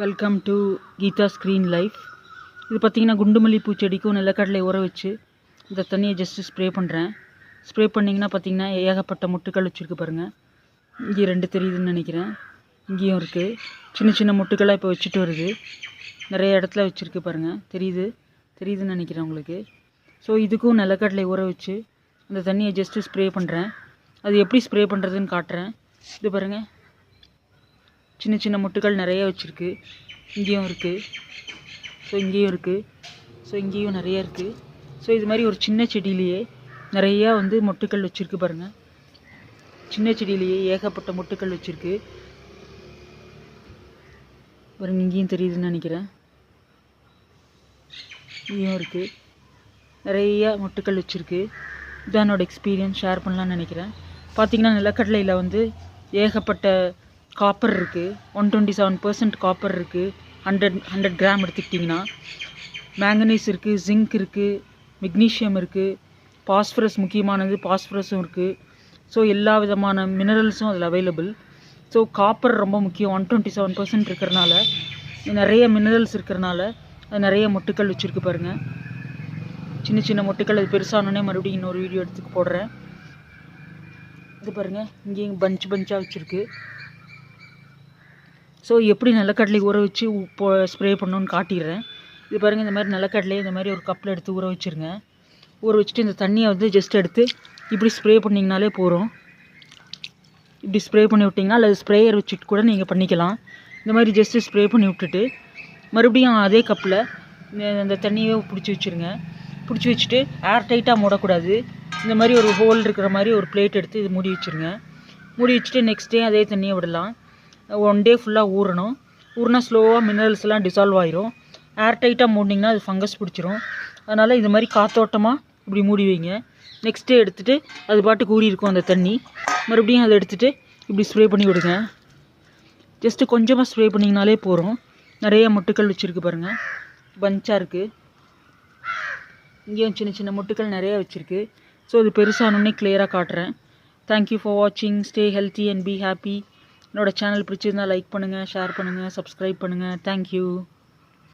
Welcome to Geetha screen life. இது பார்த்திங்கன்னா குண்டுமல்லி பூச்செடிக்கும் நிலக்கடலை ஊற வச்சு இந்த தண்ணியை ஜஸ்ட்டு ஸ்ப்ரே பண்ணுறேன். ஸ்ப்ரே பண்ணிங்கன்னா பார்த்திங்கன்னா ஏகப்பட்ட முட்டுக்கள் வச்சுருக்கு பாருங்கள். இங்கே 2 தெரியுதுன்னு நினைக்கிறேன். இங்கேயும் இருக்குது. சின்ன சின்ன முட்டுக்களாக இப்போ வச்சுட்டு வருது. நிறைய இடத்துல வச்சுருக்கு பாருங்கள். தெரியுதுன்னு நினைக்கிறேன் உங்களுக்கு. ஸோ இதுக்கும் நிலக்கடலை ஊற வச்சு அந்த தண்ணியை ஜஸ்ட்டு ஸ்ப்ரே பண்ணுறேன். அது எப்படி ஸ்ப்ரே பண்ணுறதுன்னு காட்டுறேன். இது பாருங்கள், சின்ன சின்ன முட்டுகள் நிறைய வச்சுருக்கு. இங்கேயும் இருக்குது. ஸோ இங்கேயும் இருக்குது. ஸோ இங்கேயும் நிறைய இருக்குது. ஸோ இது மாதிரி ஒரு சின்ன செடியிலேயே நிறையா மொட்டுக்கள் வச்சுருக்கு பாருங்கள். சின்ன செடியிலேயே ஏகப்பட்ட மொட்டுக்கள் வச்சுருக்கு பாருங்கள். இங்கேயும் தெரியுதுன்னு நினைக்கிறேன். இங்கேயும் இருக்குது. நிறையா மொட்டுக்கள் வச்சுருக்கு. இதுதான் என்னோடய எக்ஸ்பீரியன்ஸ் ஷேர் பண்ணலான்னு நினைக்கிறேன். பார்த்திங்கன்னா நிலக்கடலையில் ஏகப்பட்ட காப்பர் இருக்குது. 127% காப்பர் இருக்குது. 100 கிராம் எடுத்துக்கிட்டிங்கன்னா. மேங்கனீஸ் இருக்குது, ஜிங்க் இருக்குது, மெக்னீஷியம் இருக்குது, பாஸ்பரஸ் முக்கியமானது பாஸ்பரஸும் இருக்குது. ஸோ எல்லா விதமான மினரல்ஸும் அதில் அவைலபிள். ஸோ காப்பர் ரொம்ப முக்கியம். 127% இருக்கிறனால, நிறைய மினரல்ஸ் இருக்கிறனால அது நிறைய மொட்டுக்கள் வச்சுருக்கு பாருங்கள். சின்ன சின்ன மொட்டுக்கள். அது பெருசானோடனே மறுபடியும் இன்னொரு வீடியோ எடுத்து போடுறேன். இது பாருங்கள், இங்கேயும் பஞ்சாக வச்சுருக்கு. ஸோ எப்படி நிலக்கடலை ஊற வச்சு ஸ்ப்ரே பண்ணணுன்னு காட்டிடுறேன். இது பாருங்கள், இந்த மாதிரி நிலக்கடலையை இந்த மாதிரி ஒரு கப்பில் எடுத்து ஊற வச்சுருங்க. ஊற வச்சுட்டு இந்த தண்ணியை ஜஸ்ட் எடுத்து இப்படி ஸ்ப்ரே பண்ணிங்கனாலே போகிறோம். இப்படி ஸ்ப்ரே பண்ணி விட்டிங்கன்னா அல்லது ஸ்ப்ரேயர் வச்சுட்டு கூட நீங்கள் பண்ணிக்கலாம். இந்த மாதிரி ஜஸ்ட்டு ஸ்ப்ரே பண்ணி விட்டுட்டு மறுபடியும் அதே கப்பில் இந்த தண்ணியை பிடிச்சி வச்சுருங்க. பிடிச்சி வச்சுட்டு ஏர் டைட்டாக மூடக்கூடாது. இந்த மாதிரி ஒரு ஹோல் இருக்கிற மாதிரி ஒரு பிளேட் எடுத்து இது மூடி வச்சுருங்க. மூடி வச்சுட்டு நெக்ஸ்ட் டே அதே தண்ணியை விடலாம். 1 டே ஃபுல்லாக ஊறணும். ஊறினா ஸ்லோவாக மினரல்ஸ்லாம் டிசால்வ் ஆயிரும். ஏர் டைட்டாக மூடினீங்கன்னா அது ஃபங்கஸ் பிடிச்சிரும். அதனால் இது மாதிரி காத்தோட்டமாக இப்படி மூடி வைங்க. நெக்ஸ்ட் டே எடுத்துகிட்டு அது பாட்டுக்கு ஊறி இருக்கும் அந்த தண்ணி. மறுபடியும் அதை எடுத்துகிட்டு இப்படி ஸ்ப்ரே பண்ணி விடுங்க. ஜஸ்ட்டு கொஞ்சமாக ஸ்ப்ரே பண்ணிங்கனாலே போகிறோம். நிறைய முட்டுக்கள் வச்சுருக்கு பாருங்கள். பஞ்சாக இருக்குது. இங்கேயும் சின்ன சின்ன முட்டுக்கள் நிறையா வச்சுருக்கு. ஸோ இது பெருசானோடனே கிளியராக காட்டுறேன். தேங்க்யூ ஃபார் வாட்சிங். Stay healthy and be happy. என்னோடய சேனல் பிடிச்சிருந்தால் லைக் பண்ணுங்கள், ஷேர் பண்ணுங்கள், சப்ஸ்கிரைப் பண்ணுங்கள். தேங்க்யூ.